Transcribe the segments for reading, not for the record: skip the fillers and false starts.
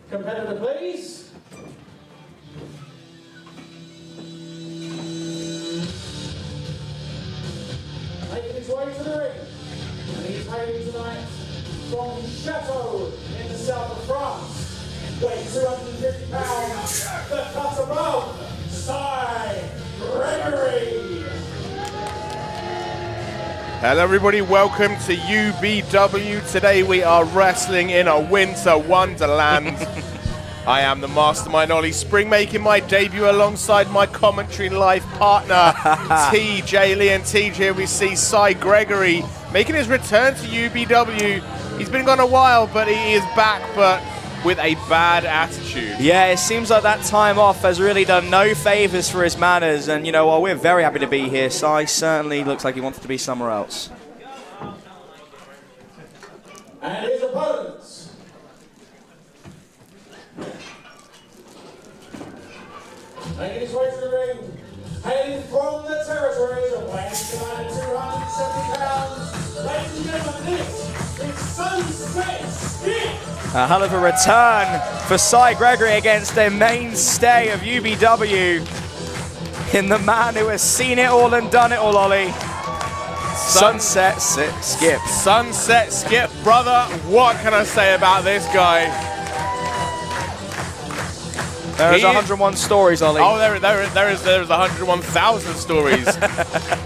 Competitor, please. Making his way to the ring. And he's hailing tonight from Chateau in the south of France. Weighing 250 pounds. The cut above. Gregory. Hello everybody, welcome to UBW. Today we are wrestling in a winter wonderland. I am the mastermind Ollie Spring, making my debut alongside my commentary life partner TJ Lee, and TJ here we see Cy Gregory making his return to UBW. He's been gone a while, but he is back, but with a bad attitude. Yeah, it seems like that time off has really done no favors for his manners, and you know what, we're very happy to be here. Cy certainly looks like he wants to be somewhere else. And his opponents. Making his way to the ring, hailing from the territories of weighing 270 pounds. Ladies and gentlemen, this is Sunset Skip. A hell of a return for Cy Gregory against the mainstay of UBW in the man who has seen it all and done it all, Ollie. Sunset Skip. Sunset Skip, brother. What can I say about this guy? There's 101 stories, Ollie. Oh, there's 101,000 stories.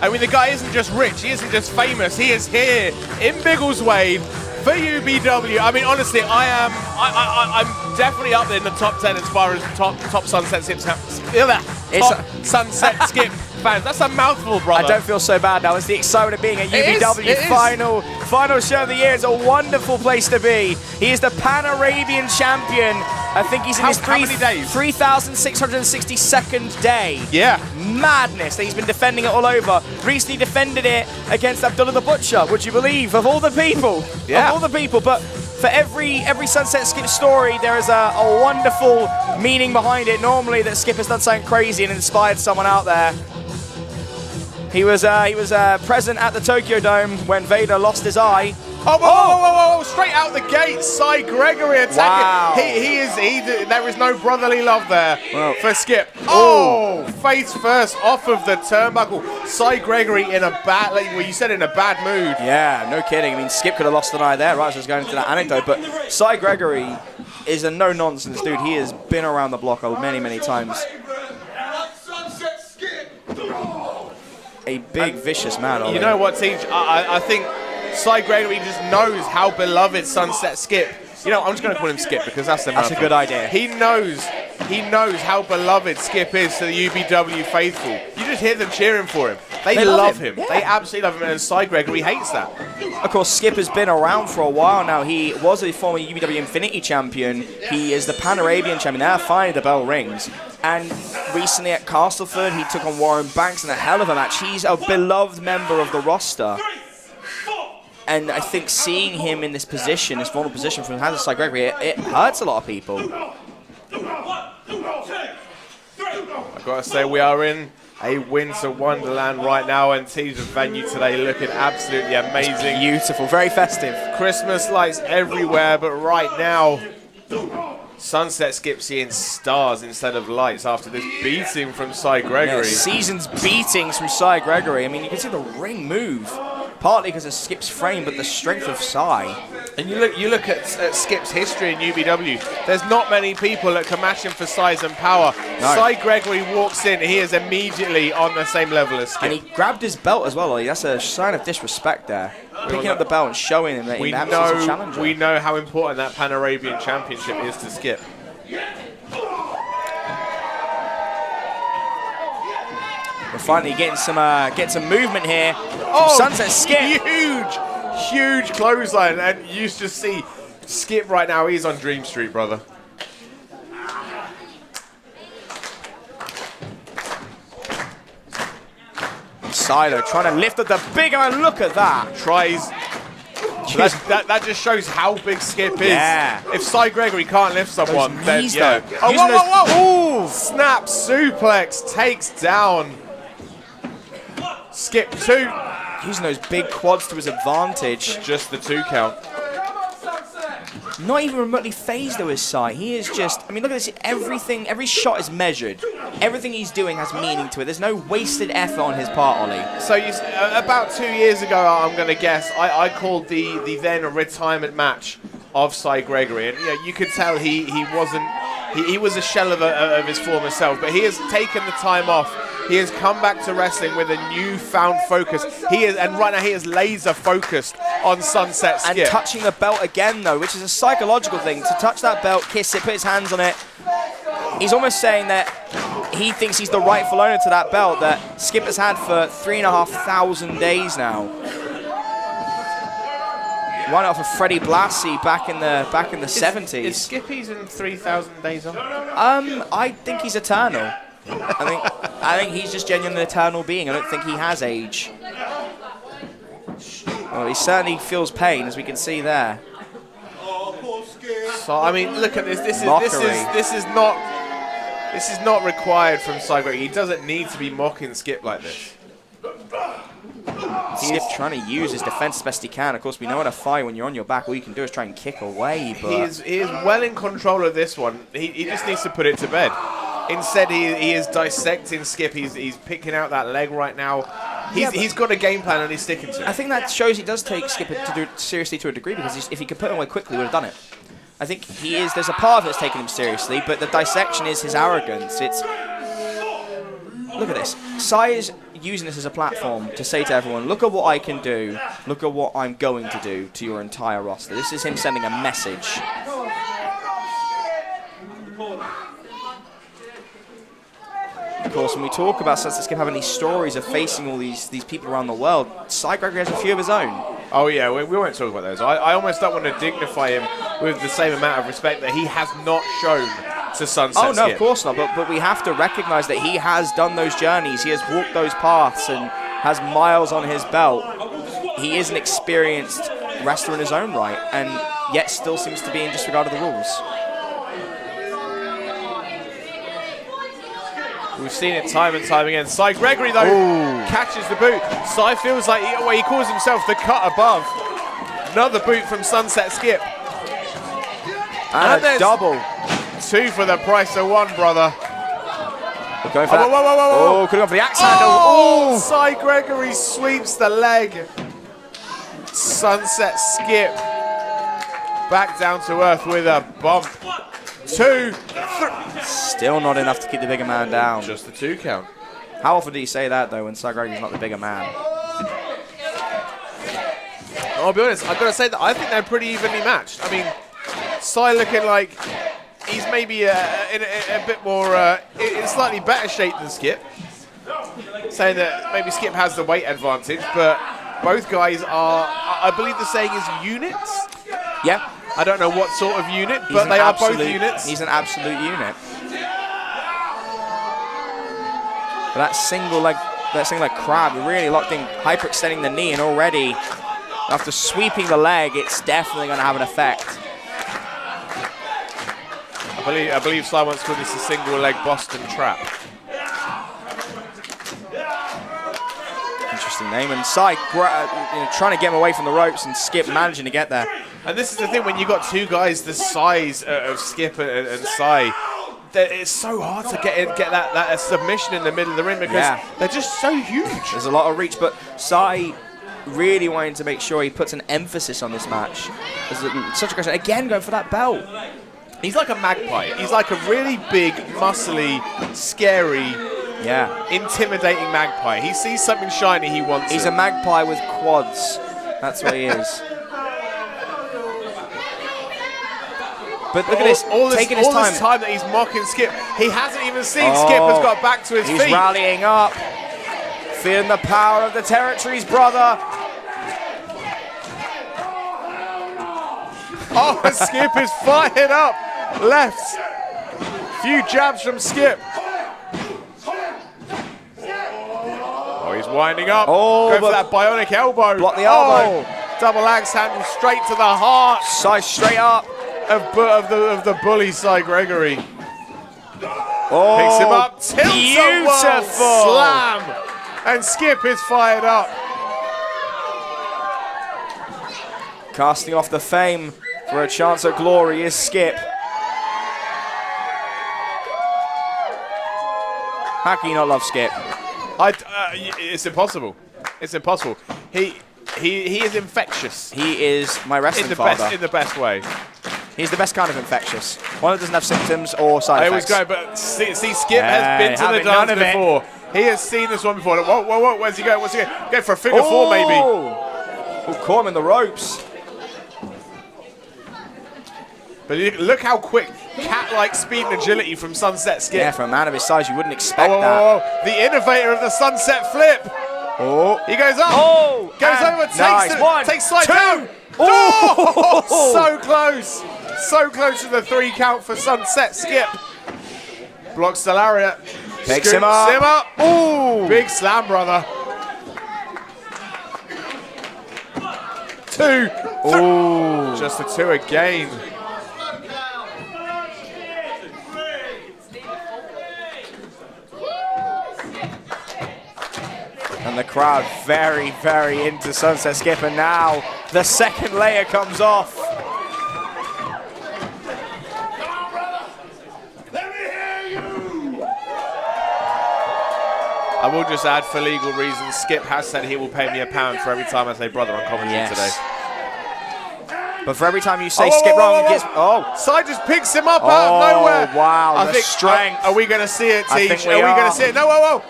I mean, the guy isn't just rich, he isn't just famous, he is here in Biggleswade for UBW. I mean, honestly, I'm definitely up there in the top 10 as far as top Sunset Skip Sunset Skip fans. That's a mouthful, brother. I don't feel so bad now. It's the excitement of being at UBW. It is. Final show of the year. It's a wonderful place to be. He is the Pan-Arabian champion. I think he's in his how many days? 3,662nd day. Yeah. Madness that he's been defending it all over. Recently defended it against Abdullah the Butcher, would you believe? Of all the people. Yeah. Of all the people. But for every Sunset Skip story, there is a wonderful meaning behind it. Normally that Skip has done something crazy and inspired someone out there. He was present at the Tokyo Dome when Vader lost his eye. Oh, whoa, straight out the gate, Cy Gregory attacking. Wow. There is no brotherly love there for Skip. Oh, face first off of the turnbuckle. Cy Gregory in a bad, well, you said in a bad mood. Yeah, no kidding. I mean, Skip could have lost an eye there, right? So I was going into that anecdote, but Cy Gregory is a no-nonsense dude. He has been around the block many, many times. A big, vicious man. You know what, Teach? I think Cy Gregory just knows how beloved Sunset Skip. You know, I'm just going to call him Skip because that's the That's a good idea. He knows how beloved Skip is to the UBW faithful. You just hear them cheering for him. They love him. Yeah. They absolutely love him, and Cy Gregory hates that. Of course, Skip has been around for a while now. He was a former UBW Infinity champion. He is the Pan-Arabian champion. Now finally the bell rings. And recently at Castleford, he took on Warren Banks in a hell of a match. He's a beloved member of the roster. And I think seeing him in this position, this vulnerable position from the hands of Cy Gregory, it hurts a lot of people. I've got to say, we are in a winter wonderland right now, and T's venue today looking absolutely amazing. It's beautiful, very festive. Christmas lights everywhere, but right now, Sunset Skip seeing stars instead of lights after this beating from Cy Gregory. Yeah, seasons beatings from Cy Gregory. I mean, you can see the ring move, partly because of Skip's frame, but the strength of Cy. And you look at Skip's history in UBW. There's not many people that can match him for size and power. No. Cy Gregory walks in, he is immediately on the same level as Skip. And he grabbed his belt as well. That's a sign of disrespect there. Picking up the belt and showing him that he's a challenger. We know how important that Pan-Arabian Championship is to Skip. We're finally getting some movement here from Sunset Skip. Huge clothesline, and you just see Skip right now. He's on Dream Street, brother. Silo trying to lift up the big one. Look at that. Tries. That just shows how big Skip is. Yeah. If Cy Gregory can't lift someone, then knees, yeah. though. Oh, whoa. Ooh. Snap suplex takes down Skip 2. Using those big quads to his advantage. Just the 2 count. not even remotely phased though his Sai. He is just, I mean, look at this, everything, every shot is measured. Everything he's doing has meaning to it. There's no wasted effort on his part, Ollie. So about 2 years ago, I'm going to guess, I called the then retirement match of Sai Gregory. And you could tell he was a shell of his former self, but he has taken the time off. He has come back to wrestling with a newfound focus. And right now he is laser focused on Sunset Skip. And touching the belt again, though, which is a psychological thing. To touch that belt, kiss it, put his hands on it. He's almost saying that he thinks he's the rightful owner to that belt that Skip has had for 3,500 days now. One off of Freddie Blassie back in the 70s. Is Skippy's in 3,000 days on? I think he's eternal. I think he's just genuinely an eternal being. I don't think he has age. Well, he certainly feels pain, as we can see there. So I mean, look at this. This is not required from Sai Gregory. He doesn't need to be mocking Skip like this. Skip trying to use his defense as best he can. Of course, we know in a fight when you're on your back, all you can do is try and kick away. But he is well in control of this one. He just needs to put it to bed. Instead, he is dissecting Skip. He's picking out that leg right now. He's got a game plan and he's sticking to it. I think that shows he does take Skip to do it seriously to a degree, because if he could put him away quickly, he would have done it. I think he is. There's a part of it that's taking him seriously, but the dissection is his arrogance. It's look at this. Sai is using this as a platform to say to everyone, look at what I can do. Look at what I'm going to do to your entire roster. This is him sending a message. Of course, when we talk about Sunset Skip having these stories of facing all these people around the world, Sai Gregory has a few of his own. Oh yeah, we won't talk about those. I almost don't want to dignify him with the same amount of respect that he has not shown to Sunset Oh no, Skip. of course not. But we have to recognise that he has done those journeys. He has walked those paths and has miles on his belt. He is an experienced wrestler in his own right, and yet still seems to be in disregard of the rules. We've seen it time and time again. Sai Gregory, though, catches the boot. Sai feels like he calls himself the cut above. Another boot from Sunset Skip. And a double. Two for the price of one, brother. Going for that. Whoa. Oh, could have gone for the axe handle. Oh, Sai Gregory sweeps the leg. Sunset Skip back down to earth with a bump. 2, 3. Still not enough to keep the bigger man down. Just the 2 count. How often do you say that, though, when Sai Gregory's not the bigger man? I'll be honest, I've got to say that I think they're pretty evenly matched. I mean, Sai looking like he's maybe in a bit more, in slightly better shape than Skip. Saying that maybe Skip has the weight advantage, but both guys are, I believe the saying is units? Yeah. I don't know what sort of unit, but they are both units. He's an absolute unit. But that single leg crab really locked in, hyperextending the knee, and already after sweeping the leg, it's definitely going to have an effect. I believe Sai once called this a single leg Boston trap. Interesting name, and Sai trying to get him away from the ropes, and Skip managing to get there. And this is the thing, when you've got two guys the size of Skip and Sai, it's so hard to get that submission in the middle of the ring because they're just so huge. There's a lot of reach, but Sai really wanting to make sure he puts an emphasis on this match. There's such a question. Again, going for that belt. He's like a magpie. He's like a really big, muscly, scary, intimidating magpie. He sees something shiny, he wants He's it. a magpie with quads. That's what he is. But look at this, taking his time. All this time that he's mocking Skip, he hasn't even seen Skip has got back to his feet. He's rallying up, feeling the power of the territories, brother. Oh, Skip is fired up. Left. Few jabs from Skip. Oh, he's winding up. Oh, going for that bionic elbow. Block the elbow. Oh, double axe handle straight to the heart. Sai straight up. Of the bully Sai Gregory. Oh, picks him up, tilts beautiful slam, and Skip is fired up. Casting off the fame for a chance at glory is Skip. How can you not love Skip? It's impossible. It's impossible. He is infectious. He is my wrestling father. In the best way. He's the best kind of infectious. One that doesn't have symptoms or side effects. I always go, but see Skip has been to the dance before. He has seen this one before. Whoa, where's he going? What's he going? Go for a figure four, maybe. Oh, caught him in the ropes. But look how quick, cat-like speed and agility from Sunset Skip. Yeah, for a man of his size, you wouldn't expect that. The innovator of the Sunset Flip. Oh, he goes up. Oh, goes over, takes slide down. Oh, so close. So close to the 3 count for Sunset Skip. Blocks the lariat. Picks him up. Ooh. Big slam, brother. 2. Ooh. Just a 2 again. And the crowd very, very into Sunset Skip. And now the second layer comes off. I will just add, for legal reasons, Skip has said he will pay me £1 for every time I say brother on commentary today. But for every time you say Skip wrong, he gets... Side just picks him up out of nowhere. Wow, I think, strength. Are we going to see it, Teach? I think we are we are. going to see it? No, whoa.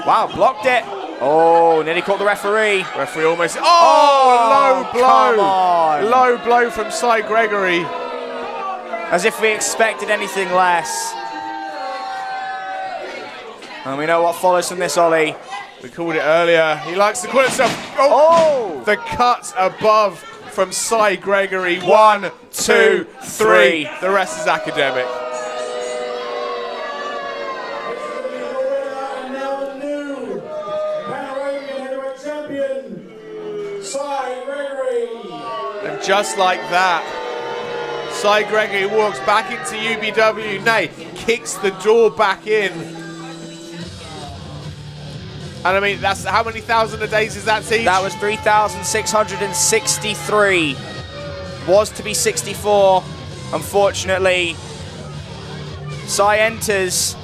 Wow, blocked it. Oh, nearly caught the referee. Referee almost... low blow. Come on. Low blow from Cy Gregory. As if we expected anything less. And we know what follows from this, Ollie. We called it earlier. He likes to call himself... The cut above from Cy Gregory. 1, 2, 3. The rest is academic. And now the new Pan-Arabian heavyweight champion, Cy Gregory. And just like that, Cy Gregory walks back into UBW. Nay, kicks the door back in. And I mean, that's how many thousand a days is that, Teach? That was 3,663. Was to be 64. Unfortunately, Cy enters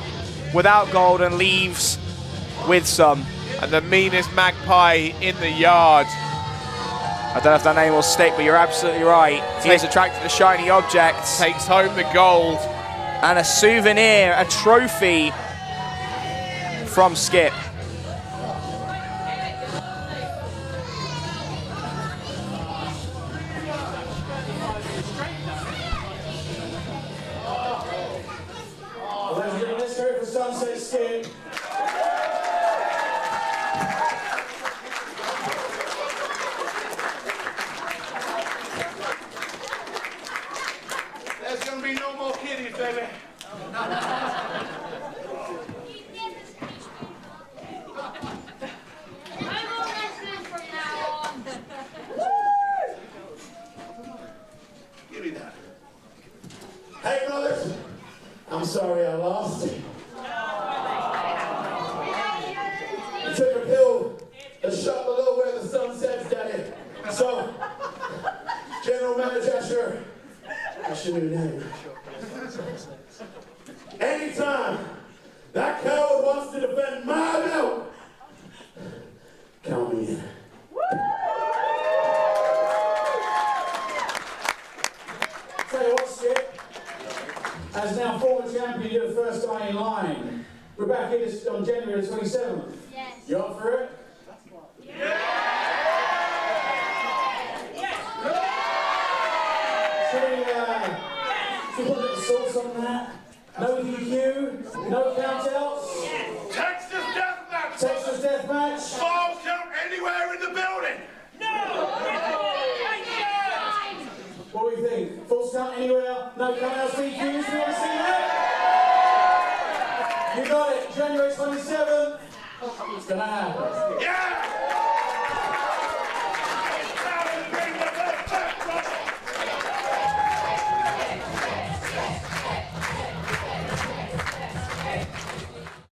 without gold and leaves with some. And the meanest magpie in the yard. I don't know if that name will stick, but you're absolutely right. He is attracted to shiny objects. Takes home the gold. And a souvenir, a trophy from Skip. Let's go for Sunset Skip. There's going to be no more kiddies, baby. Give me that. Hey, brothers. I'm sorry I lost. I took a pill that shot below where the sun sets, Daddy. So, General Manager, that's your new name. Anytime that coward wants to defend my belt, count me in. Tell you what, Skip. As now former champion, you're the first guy in line. We're back here on January the 27th. Yes. You up for it? Yeah. Should we put a little sauce on that? No DQ, no countouts. Texas Deathmatch! Texas Deathmatch. Falls count anywhere in the building! What do we think? Full count anywhere? No countouts, DQs? We want to see that? You got it. January 27th. It's gonna happen. Yeah!